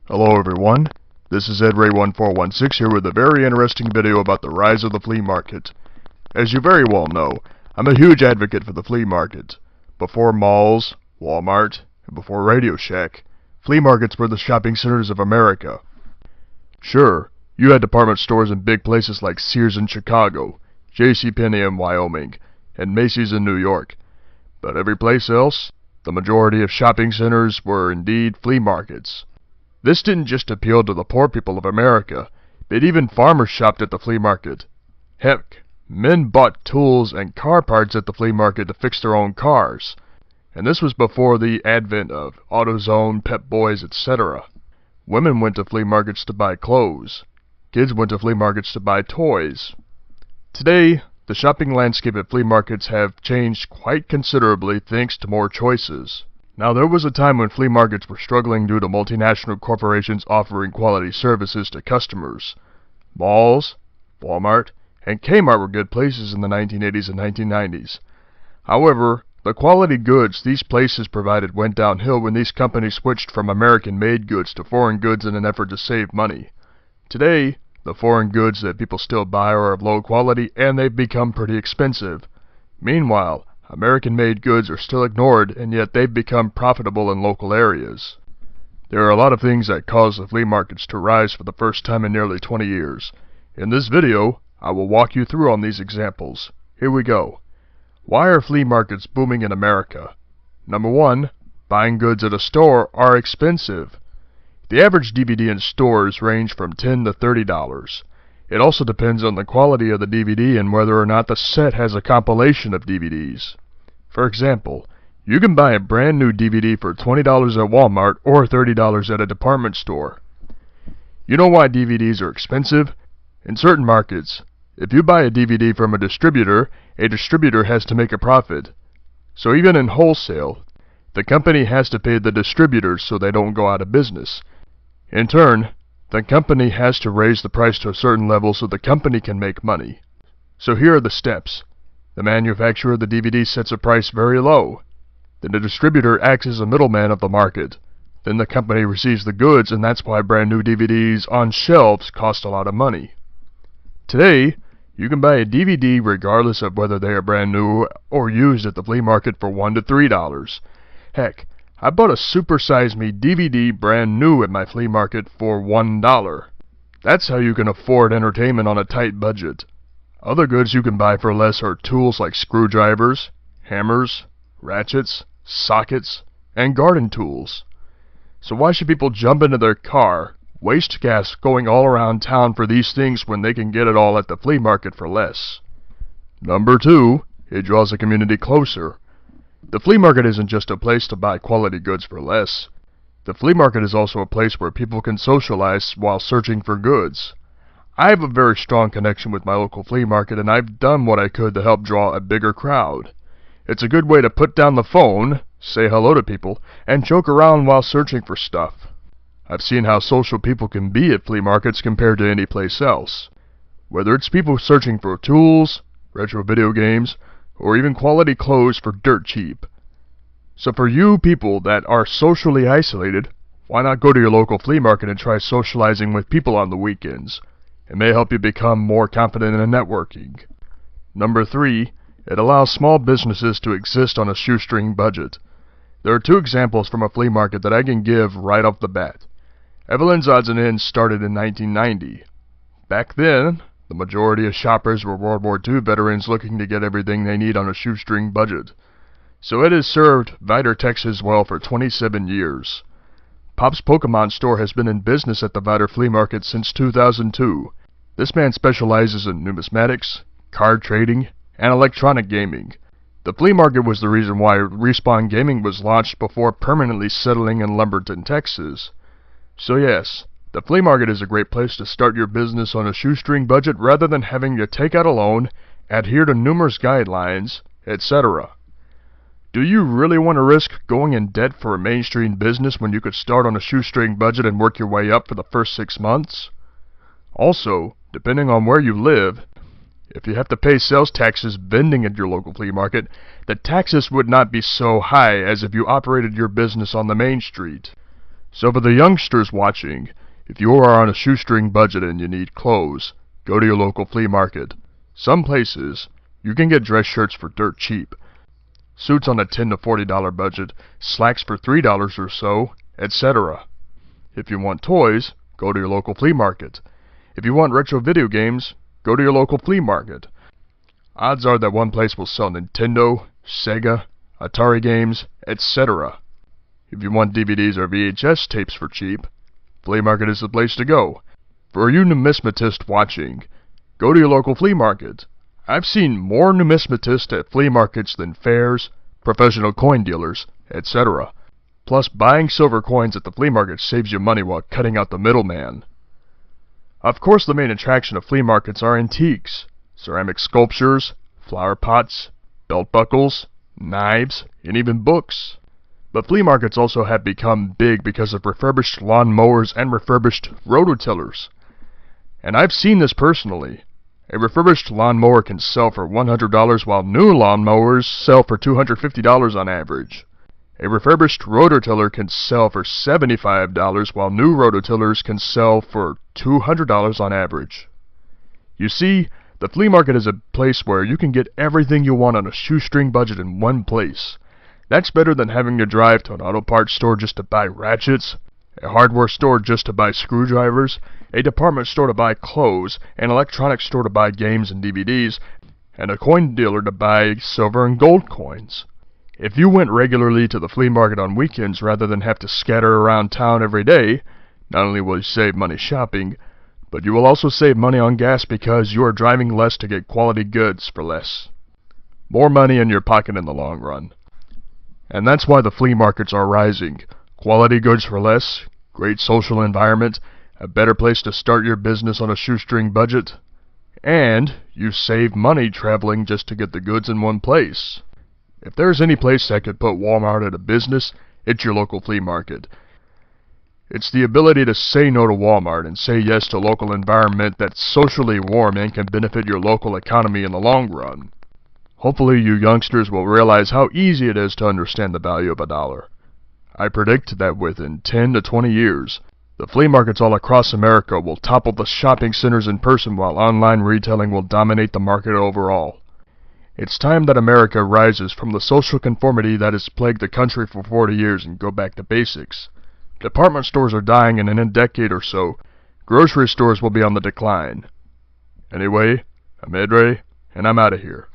Hello everyone, this is Edray1416 here with a very interesting video about the rise of the flea market. As you very well know, I'm a huge advocate for the flea market. Before malls, Walmart, and before Radio Shack, flea markets were the shopping centers of America. Sure, you had department stores in big places like Sears in Chicago, JCPenney in Wyoming, and Macy's in New York. But every place else, the majority of shopping centers were indeed flea markets. This didn't just appeal to the poor people of America, but even farmers shopped at the flea market. Heck, men bought tools and car parts at the flea market to fix their own cars. And this was before the advent of AutoZone, Pep Boys, etc. Women went to flea markets to buy clothes. Kids went to flea markets to buy toys. Today, the shopping landscape at flea markets have changed quite considerably thanks to more choices. Now, there was a time when flea markets were struggling due to multinational corporations offering quality services to customers. Malls, Walmart, and Kmart were good places in the 1980s and 1990s. However, the quality goods these places provided went downhill when these companies switched from American-made goods to foreign goods in an effort to save money. Today, the foreign goods that people still buy are of low quality and they've become pretty expensive. Meanwhile, American-made goods are still ignored, and yet they've become profitable in local areas. There are a lot of things that cause the flea markets to rise for the first time in nearly 20 years. In this video, I will walk you through on these examples. Here we go. Why are flea markets booming in America? Number 1. Buying goods at a store are expensive. The average DVD in stores range from $10 to $30. It also depends on the quality of the DVD and whether or not the set has a compilation of DVDs. For example, you can buy a brand new DVD for $20 at Walmart or $30 at a department store. You know why DVDs are expensive? In certain markets, if you buy a DVD from a distributor has to make a profit. So even in wholesale, the company has to pay the distributors so they don't go out of business. In turn, the company has to raise the price to a certain level so the company can make money. So here are the steps. The manufacturer of the DVD sets a price very low. Then the distributor acts as a middleman of the market. Then the company receives the goods, and that's why brand new DVDs on shelves cost a lot of money. Today, you can buy a DVD regardless of whether they are brand new or used at the flea market for $1 to $3. Heck, I bought a Super Size Me DVD brand new at my flea market for $1. That's how you can afford entertainment on a tight budget. Other goods you can buy for less are tools like screwdrivers, hammers, ratchets, sockets, and garden tools. So why should people jump into their car, waste gas going all around town for these things when they can get it all at the flea market for less? Number 2, it draws the community closer. The flea market isn't just a place to buy quality goods for less. The flea market is also a place where people can socialize while searching for goods. I have a very strong connection with my local flea market, and I've done what I could to help draw a bigger crowd. It's a good way to put down the phone, say hello to people, and joke around while searching for stuff. I've seen how social people can be at flea markets compared to any place else. Whether it's people searching for tools, retro video games, or even quality clothes for dirt cheap. So for you people that are socially isolated, why not go to your local flea market and try socializing with people on the weekends? It may help you become more confident in networking. Number 3, it allows small businesses to exist on a shoestring budget. There are 2 examples from a flea market that I can give right off the bat. Evelyn's Odds and Ends started in 1990. Back then, the majority of shoppers were World War II veterans looking to get everything they need on a shoestring budget. So it has served Vidor, Texas well for 27 years. Pop's Pokemon store has been in business at the Vidor Flea Market since 2002. This man specializes in numismatics, card trading, and electronic gaming. The flea market was the reason why Respawn Gaming was launched before permanently settling in Lumberton, Texas. So yes, the flea market is a great place to start your business on a shoestring budget rather than having to take out a loan, adhere to numerous guidelines, etc. Do you really want to risk going in debt for a mainstream business when you could start on a shoestring budget and work your way up for the first 6 months? Also, depending on where you live, if you have to pay sales taxes vending at your local flea market, the taxes would not be so high as if you operated your business on the main street. So for the youngsters watching, if you are on a shoestring budget and you need clothes, go to your local flea market. Some places, you can get dress shirts for dirt cheap, suits on a $10 to $40 budget, slacks for $3 or so, etc. If you want toys, go to your local flea market. If you want retro video games, go to your local flea market. Odds are that one place will sell Nintendo, Sega, Atari games, etc. If you want DVDs or VHS tapes for cheap, flea market is the place to go. For you numismatists watching, go to your local flea market. I've seen more numismatists at flea markets than fairs, professional coin dealers, etc. Plus, buying silver coins at the flea market saves you money while cutting out the middleman. Of course, the main attraction of flea markets are antiques, ceramic sculptures, flower pots, belt buckles, knives, and even books. But flea markets also have become big because of refurbished lawn mowers and refurbished rototillers. And I've seen this personally. A refurbished lawnmower can sell for $100 while new lawnmowers sell for $250 on average. A refurbished rototiller can sell for $75 while new rototillers can sell for $200 on average. You see, the flea market is a place where you can get everything you want on a shoestring budget in one place. That's better than having to drive to an auto parts store just to buy ratchets, a hardware store just to buy screwdrivers, a department store to buy clothes, an electronics store to buy games and DVDs, and a coin dealer to buy silver and gold coins. If you went regularly to the flea market on weekends rather than have to scatter around town every day, not only will you save money shopping, but you will also save money on gas because you are driving less to get quality goods for less. More money in your pocket in the long run. And that's why the flea markets are rising. Quality goods for less, great social environment, a better place to start your business on a shoestring budget, and you save money traveling just to get the goods in one place. If there's any place that could put Walmart out of business, it's your local flea market. It's the ability to say no to Walmart and say yes to a local environment that's socially warm and can benefit your local economy in the long run. Hopefully you youngsters will realize how easy it is to understand the value of a dollar. I predict that within 10 to 20 years, the flea markets all across America will topple the shopping centers in person while online retailing will dominate the market overall. It's time that America rises from the social conformity that has plagued the country for 40 years and go back to basics. Department stores are dying, and in a decade or so, grocery stores will be on the decline. Anyway, I'm Edray, and I'm out of here.